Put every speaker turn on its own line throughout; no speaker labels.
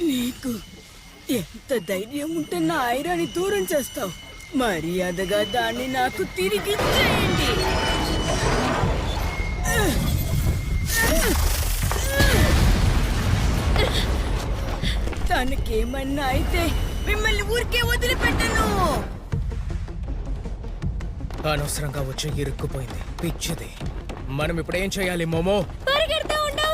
నీకు ఎంత ధైర్యం ఉంటే నా ఐరాని దూరం చేస్తావు? మర్యాదగా దాన్ని నాకు తిరిగి ఇచ్చేయండి. తనకేమన్నా అయితే మిమ్మల్ని ఊరికే వదిలిపెట్టను.
అనవసరంగా వచ్చి ఇరుక్కుపోయింది పిచ్చిది. మనం ఇప్పుడు ఏం చేయాలి మోమో?
పరిగెడతా ఉండు.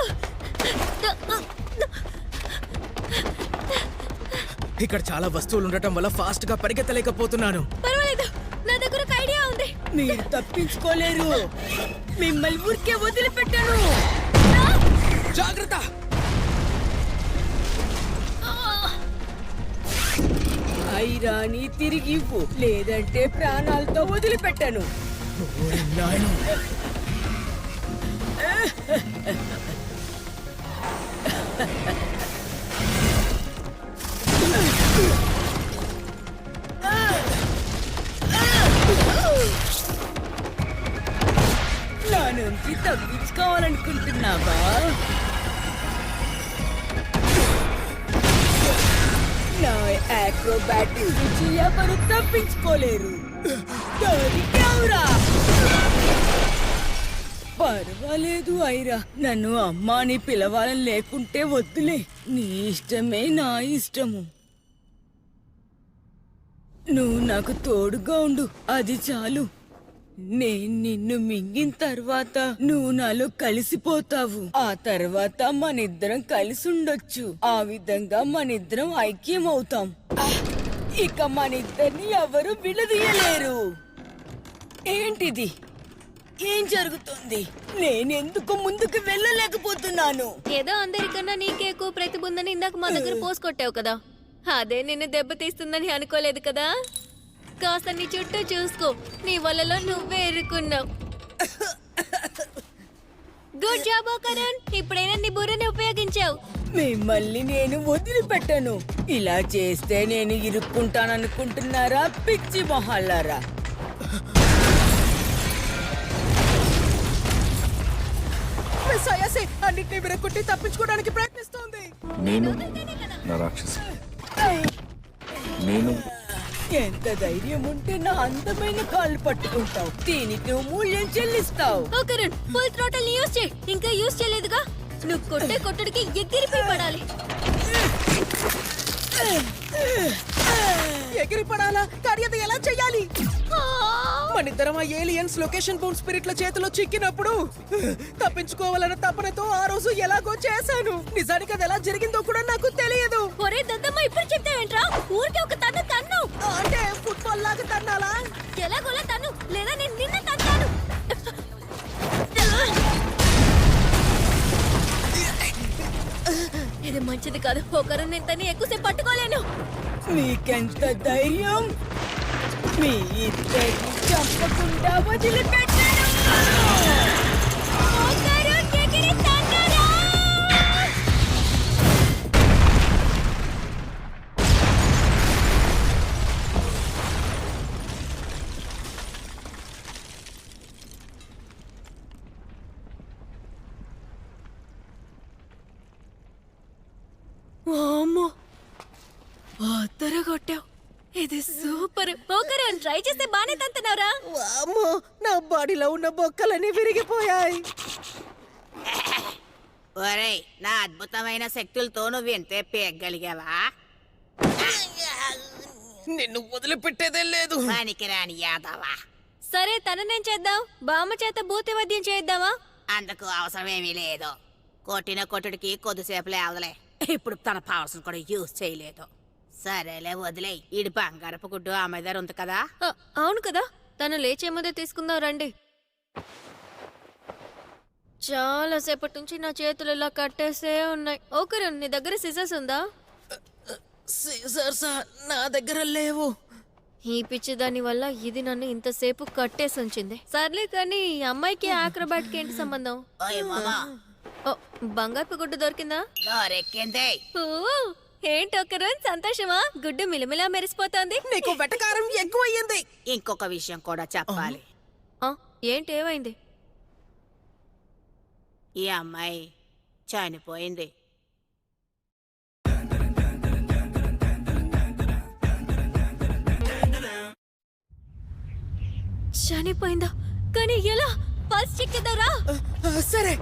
ఇక్కడ చాలా వస్తువులు ఉండటం వల్ల ఫాస్ట్ గా పరిగెత్తలేకపోతున్నాను.
పర్వాలేదు, నా దగ్గర ఒక ఐడియా ఉంది.
మీరు తప్పించుకోలేరు. మిమ్మల్ని ఊరికే వదిలిపెట్టను.
జాగ్రత్త.
ఐరాని తిరిగి ఇవ్వు, లేదంటే ప్రాణాలతో వదిలిపెట్టను. నా నుంచి తప్పించుకోవాలనుకుంటున్నావా? నా యాక్రోబాటిక్స్ నుంచి ఎవరు తప్పించుకోలేరు. దొరికావురా. పర్వాలేదు ఐరా, నన్ను అమ్మా అని పిలవాలని లేకుంటే వద్దులే. నీ ఇష్టమే నా ఇష్టము. నువ్వు నాకు తోడుగా ఉండు, అది చాలు. నేను నిన్ను మింగిన తర్వాత నువ్వు నాలో కలిసిపోతావు. ఆ తర్వాత మనిద్దరం కలిసి ఉండొచ్చు. ఆ విధంగా మనిద్దరం ఐక్యం అవుతాం. ఇక మనిద్దరిని ఎవరు విడదీయలేరు. ఏంటిది? ఏం జరుగుతుంది? నేనెందుకు ముందుకు వెళ్ళలేకపోతున్నాను?
ఏదో అందరికన్నా నీకే ఎక్కువ ప్రతిభ ఉందని ఇందాక మా దగ్గర పోసుకొట్టావు కదా, అదే నిన్ను దెబ్బతీస్తుందని అనుకోలేదు కదా. కాస్త నీ చుట్టూ చూసుకో, నీ వలలో నువ్వే ఎరుకున్నావు. గుడ్ జాబ్ కరణ్, ఇప్పుడైనా నీ బుర్రని ఉపయోగించావు.
మిమ్మల్ని నేను వదిలిపెట్టను. ఇలా చేస్తే నేను ఇరుక్కుంటాననుకుంటున్నారా పిచ్చి మొహాలారా? అన్నిటినీ విరగొట్టి తప్పించుకోవడానికి ప్రయత్నిస్తోంది.
నేను నా రాక్షసి, నేను
ఎంత ధైర్యం ఉంటే నా అందమైన కాళ్ళు పట్టుకుంటావు. దీనికి నువ్వు మూల్యం చెల్లిస్తావు.
ఓ కరణ్, ఫుల్ థ్రోటల్ ని యూజ్ చేయి. ఇంకా యూజ్ చేయలేదుగా, నువ్వు కొట్టే కొట్టుడికి ఎగిరిపోయి పడాలి.
ఎగిరి పడాలా? కానీ అది ఎలా చెయ్యాలి? మనిద్దరం ఆ ఏలియన్స్ లొకేషన్ బౌండ్ స్పిరిట్ల చేతిలో చిక్కినప్పుడు తప్పించుకోవాలన్న తపనతో ఆ రోజు ఎలాగో చేశాను. నిజానికి అది ఎలా జరిగిందో కూడా నాకు తెలియదు.
ఒరే దద్దమ్మ, ఇప్పుడు చెప్తావేంట్రా? ఊరికే ఒక తన్ను.
అంటే ఫుట్బాల్ లాగా తన్నాలా?
ఎలాగోలా తన్ను, లేదా నేను నిన్న తన్నాను. ఇది మంచిది కాదు. ఒకరు నేను తన్ని ఎక్కువసేపు పట్టుకోలేను.
నీకెంత ధైర్యం? మీ ఇద్దరిని చంపకుండా వదిలిపెట్టాను.
వామ్మో, కొట్టావు. ఇది సూపర్. ఓకరే, ట్రై చేస్తే బానే తంతున్నారా?
వామ్మో, నా బాడీలో ఉన్న బొక్కలన్నీ విరిగిపోయాయి.
ఒరేయ్, నా అద్భుతమైన శక్తులతో నువ్వు ఎంతే పేగలిగావా?
నిన్ను వదిలిపెట్టేదే లేదు.
పనికిరాని యాదవా.
సరే, తననేం చేద్దాం? బామ్మ చేత భూతి వైద్యం చేద్దామా?
అందుకు అవసరమేమీ లేదు. కొట్టిన కొట్టుడికి కొద్దిసేపు లేవదలే. ఇప్పుడు తన పవర్స్ కూడా యూజ్ చేయలేదు. సరేలే, వదిలే. ఈడు బంగారపు గుడ్డు ఆమె దగ్గర ఉంది కదా.
అవును కదా, తను లేచే ముందే తీసుకుందాం రండి. చాలా సేపటి నుంచి నా చేతులు ఇలా కట్టేసే ఉన్నాయి. ఓకే, నీ దగ్గర సిజర్స్ ఉందా?
సీజర్సా? నా దగ్గర లేవు.
ఈ పిచ్చి దాని వల్ల ఇది నన్ను ఇంతసేపు కట్టేసి ఉంచింది. సర్లే కానీ ఈ అమ్మాయికి ఆక్రోబాట్కి ఏంటి సంబంధం?
ఓయ్ మామా
ఓ, బంగారు గుడ్డు దొరికిందా?
నోరెక్కింది.
ఓ, ఏంటి ఒకరు సంతోషమా? గుడ్డు మిలమిలా మెరిసిపోతోంది.
నీకు వెటకారం ఎక్కువయ్యింది.
ఇంకొక విషయం కూడా చెప్పాలి.
ఆ, ఏంటి ఏమైంది?
ఈ అమ్మాయి చనిపోయింది.
చనిపోయిందా? కానీ ఎలా? పల్స్ చెక్ చేద్దారా?
సరే.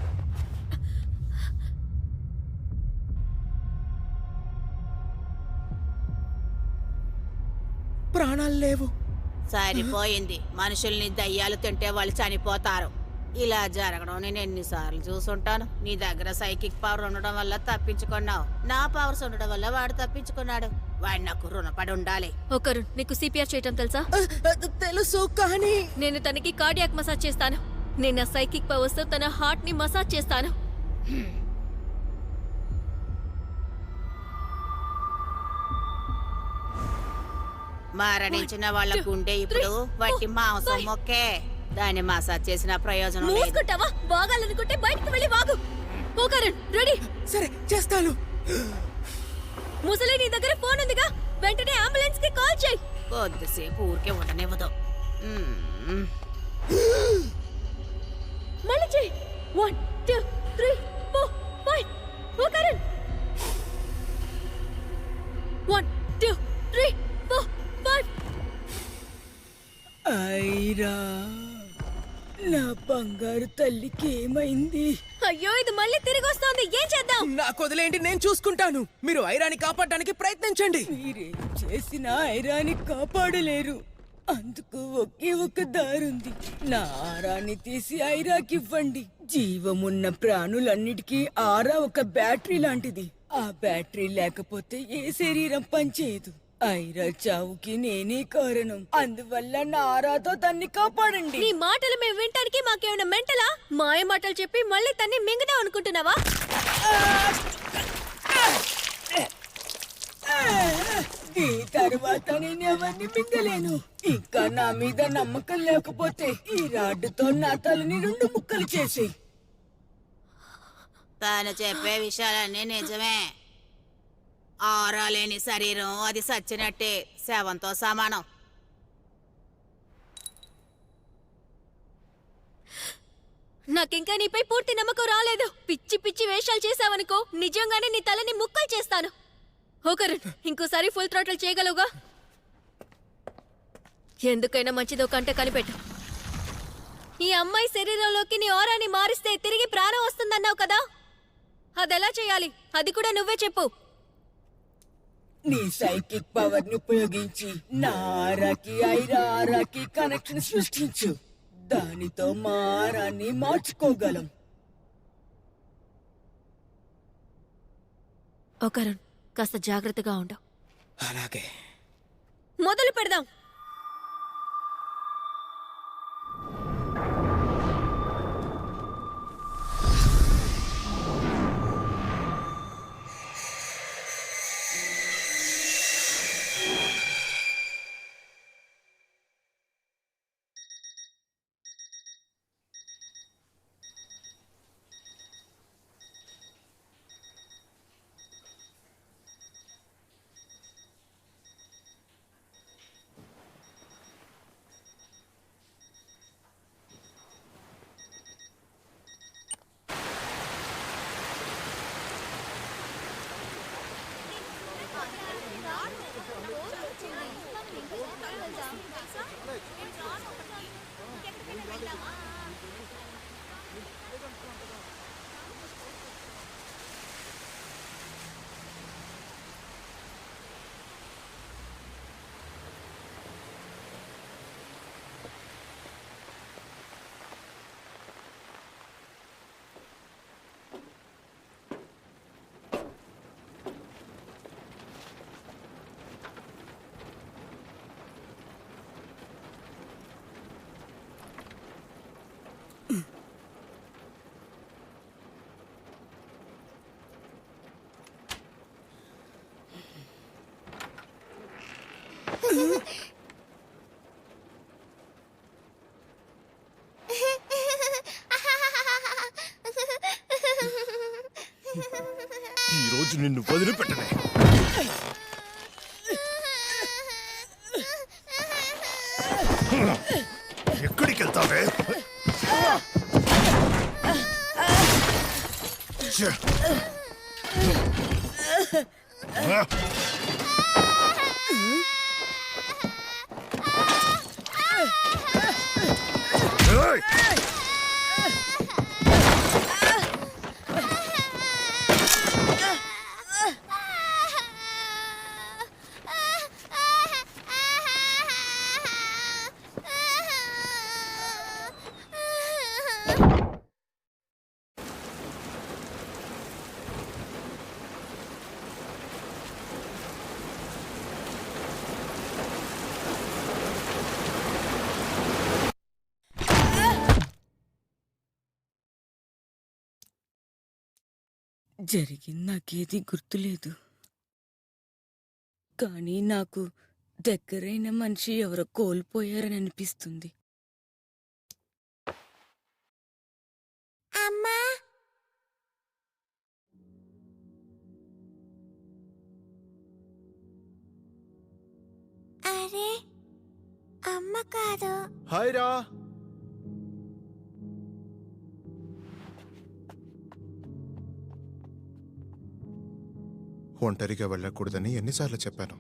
ప్రాణాలు లేవు.
సరిపోయింది. మనుషుల్ని దయ్యాలు తింటే వాళ్ళు చనిపోతారు. ఇలా జరగడం నేను ఎన్నిసార్లు చూసుంటాను. నీ దగ్గర సైకిక్ పవర్ ఉండడం వల్ల తప్పించుకున్నావు. నా పవర్స్ ఉండడం వల్ల వాడు తప్పించుకున్నాడు. వాడు నాకు రుణపడి ఉండాలి.
ఒకరు నీకు సిపిఆర్ చేయటం తెలుసా?
తెలుసు కానీ
నేను తనకి కార్డియాక్ మసాజ్ చేస్తాను. నేను నా సైకిక్ పవర్స్ తో తన హార్ట్ ని మసాజ్ చేస్తాను.
మరణించిన వాళ్ళ గుండె ఇప్పుడు వట్టి మాంసం మొక్కే. దాన్ని మసాజ్ చేసిన ప్రయోజనం లేదు.
మూసుకుంటావా? బాగాలనుకుంటే బయటికి వెళ్ళి వాగు. ఒకరు రెడీ.
సరే చేస్తాను.
ముసలి నీ దగ్గర ఫోన్ ఉందిగా, వెంటనే అంబులెన్స్ కి కాల్ చేయి.
కొద్దిసేపు ఊరికే ఉండనివ్వదు.
మళ్ళీ చేయి. 1 2 3 4 5. ఒకరు 1 2 3 4 5.
ఐరా, నా బంగారు తల్లికి ఏమైంది?
అయ్యో, ఇది మళ్ళీ తిరిగి వస్తోంది. ఏం చేద్దాం?
నాకు వదిలేంటి, నేను చూసుకుంటాను. మీరు ఐరాని కాపాడడానికి ప్రయత్నించండి.
మీరేం చేసినా ఐరాని కాపాడలేరు. అందుకు ఒకే ఒక దారుంది. నా ఆరాన్ని తీసి ఐరాకివ్వండి. జీవమున్న ప్రాణులన్నిటికీ ఆరా ఒక బ్యాటరీ లాంటిది. ఆ బ్యాటరీ లేకపోతే ఏ శరీరం పనిచేయదు. ఐరా చావుకి నేనే కారణం. అందువల్ల నా ఆరాతో దాన్ని కాపాడండి.
నీ మాటలు మేము వింటానికి మాకేమైనా మెంటలా? మాయ మాటలు చెప్పి మళ్ళీ తన్ని మింగదాం అనుకుంటున్నావా?
ఈ తర్వాత నేను ఎవరిని మింగలేను. ఇంకా నా మీద నమ్మకం లేకపోతే ఈ రాడ్డుతో నా తలని 2 ముక్కలు చేసి.
తాను చెప్పే విషయాలన్నీ నిజమే. ఆరా లేని శరీరం అది సచ్చినట్టే, శవంతో సమానం.
నాకింకా నీపై పూర్తి నమ్మకం రాలేదు. పిచ్చి పిచ్చి వేషాలు చేసావనుకో, నిజంగానే నీ తలని ముక్కలు చేస్తాను. ఒకరు ఇంకోసారి ఫుల్ థ్రాటిల్ చేయగలవుగా? ఎందుకైనా మంచిదో కంటే కనిపెట్టు. ఈ అమ్మాయి శరీరంలోకి నీ ఆరాని మారిస్తే తిరిగి ప్రాణం వస్తుందన్నావు కదా, అదెలా చేయాలి? అది కూడా నువ్వే చెప్పు.
నీ సైకిక్ పవర్ ని ఉపయోగించి నా ఆరాకి ఐరా ఆరాకి కనెక్షన్ సృష్టించు. దానితో మా ఆరాన్ని మార్చుకోగలం.
ఒకరు కాస్త జాగ్రత్తగా ఉండు.
అలాగే.
మొదలు పెడదాం.
రోజు నిన్ను వదిలిపెట్టనే. ఎక్కడికి వెళ్తావే? ఛే! ఏయ్!
జరిగింది నాకేది గుర్తులేదు, కానీ నాకు దగ్గరైన మనిషి ఎవరో కోల్పోయారని అనిపిస్తుంది.
అమ్మా, అరే అమ్మ కాదు.
హాయ్ రా. ఒంటరిగా వెళ్ళకూడదని ఎన్నిసార్లు చెప్పాను.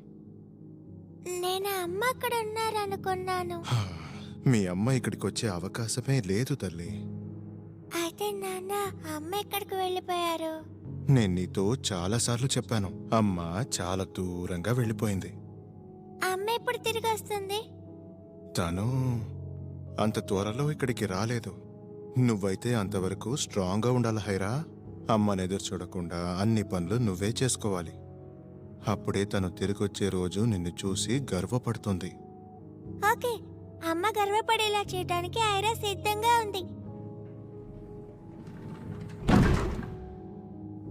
నేను అమ్మ అక్కడ ఉన్నారనుకున్నాను.
మీ అమ్మ ఇక్కడికి వచ్చే అవకాశమే లేదు తల్లి.
అయితే నాన్న అమ్మ ఎక్కడికి వెళ్ళిపోయారు?
నేను నీతో చాలాసార్లు చెప్పాను, అమ్మ చాలా దూరంగా వెళ్ళిపోయింది.
అమ్మ ఎప్పుడు తిరిగి వస్తుంది?
తను అంత త్వరలో ఇక్కడికి రాలేదు. నువ్వైతే అంతవరకు స్ట్రాంగ్గా ఉండాలి హైరా. అమ్మని ఎదురు చూడకుండా అన్ని పనులు నువ్వే చేసుకోవాలి. అప్పుడే తను తిరిగొచ్చే రోజు నిన్ను చూసి గర్వపడుతుంది.
ఓకే, అమ్మ గర్వపడేలా చేయడానికి ఐరా సిద్ధంగా ఉంది.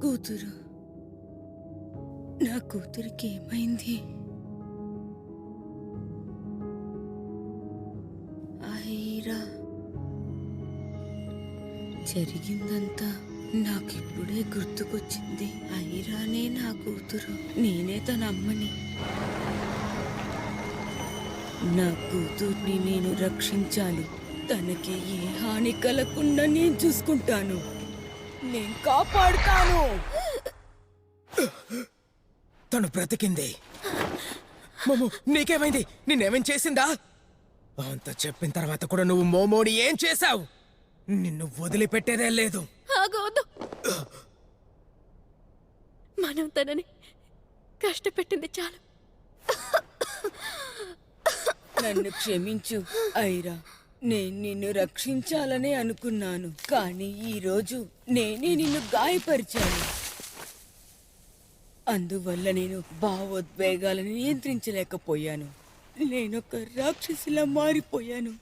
కూతురు, నా కూతురికి ఏమైంది? ఐరా, జరిగిందంతా నాకిప్పుడే గుర్తుకొచ్చింది. ఐరానే నా కూతురు, నేనే తన అమ్మని. నా కూతుర్ని నేను రక్షించాలి. తనకి ఏ హాని కలగకుండా నేను చూసుకుంటాను, నేను కాపాడుతాను.
తను బ్రతికింది. మోమో, నీకేమైంది? నిన్నేమేం చేసిందా? అంత చెప్పిన తర్వాత కూడా నువ్వు మోమోని ఏం చేశావు? నిన్ను వదిలిపెట్టేదే లేదు.
ఆగోదు. మనం తనని కష్టపెట్టింది చాలు.
నన్ను క్షమించు ఐరా. నేను నిన్ను రక్షించాలనే అనుకున్నాను, కానీ ఈరోజు నేనే నిన్ను గాయపరిచాను. అందువల్ల నేను భావోద్వేగాలను నియంత్రించలేకపోయాను. నేనొక రాక్షసిలా మారిపోయాను.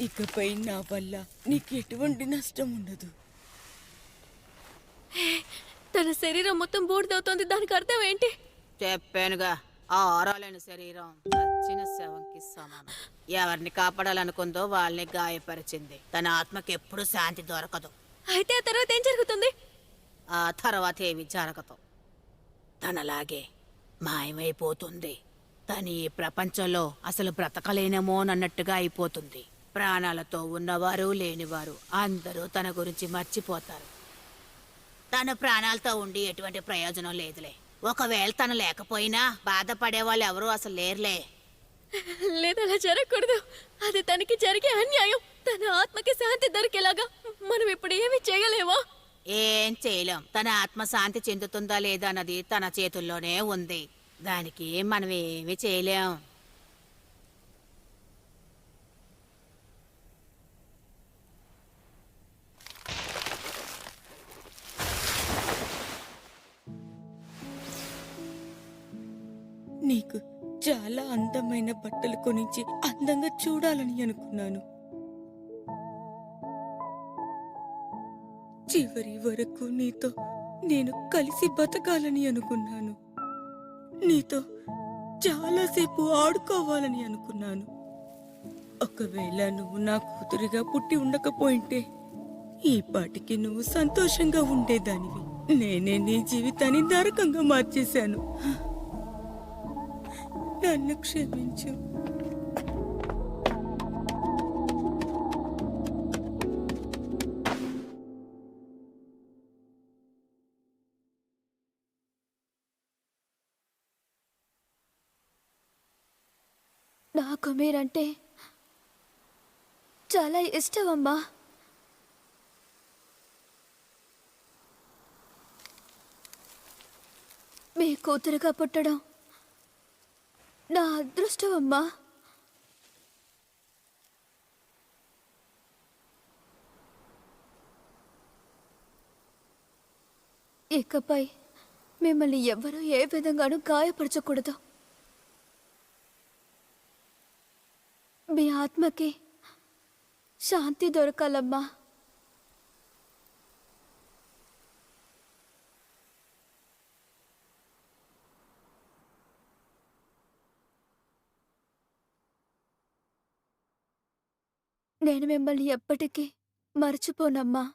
ఇకపై నా వల్ల నీకు ఎటువంటి నష్టం ఉండదు.
తన శరీరం మొత్తం బూడిదవుతోంది. దానికి అర్థం ఏంటి?
చెప్పానుగా, ఆ ఆరాలేని శరీరం చచ్చిన శవంకి సమానం. ఎవరిని కాపాడాలనుకుందో వాళ్ళని గాయపరిచింది. తన ఆత్మకి ఎప్పుడు శాంతి దొరకదు.
అయితే ఆ తర్వాత ఏం జరుగుతుంది?
ఆ తర్వాత ఏమి జరగదు. తనలాగే మాయమైపోతుంది. తను ఈ ప్రపంచంలో అసలు బ్రతకలేనేమోనన్నట్టుగా అయిపోతుంది. ప్రాణాలతో ఉన్నవారు లేనివారు అందరూ తన గురించి మర్చిపోతారు. తను ప్రాణాలతో ఉండి ఎటువంటి ప్రయోజనం లేదులే. ఒకవేళ తను లేకపోయినా బాధపడే వాళ్ళు ఎవరూ అసలు లేరులే.
లేదు, అలా జరగకూడదు. అది తనకి జరిగే అన్యాయం. తన ఆత్మకి శాంతి దొరికేలాగా మనం ఇప్పుడు ఏమి చేయలేమా?
ఏం చేయలేం. తన ఆత్మ శాంతి చెందుతుందా లేదా అన్నది తన చేతుల్లోనే ఉంది. దానికి మనం ఏమి చేయలేం.
నీకు చాలా అందమైన బట్టలు కొనిచ్చి అందంగా చూడాలని అనుకున్నాను. చివరి వరకు నీతో నేను కలిసి బతకాలని అనుకున్నాను. నీతో చాలాసేపు ఆడుకోవాలని అనుకున్నాను. ఒకవేళ నువ్వు నా కూతురిగా పుట్టి ఉండకపోయింటే ఈ పాటికి నువ్వు సంతోషంగా ఉండేదానివి. నేనే నీ జీవితాన్ని నరకంగా మార్చేశాను. నన్ను క్షమించు.
నాకు మీరంటే చాలా ఇష్టం అమ్మా. మీ కూతురుగా పుట్టడం నా అదృష్టం అమ్మా. ఇకపై మిమ్మల్ని ఎవ్వరూ ఏ విధంగానూ గాయపరచకూడదు. మీ ఆత్మకి శాంతి దొరకాలమ్మా. నేను మిమ్మల్ని ఎప్పటికీ మర్చిపోనమ్మా.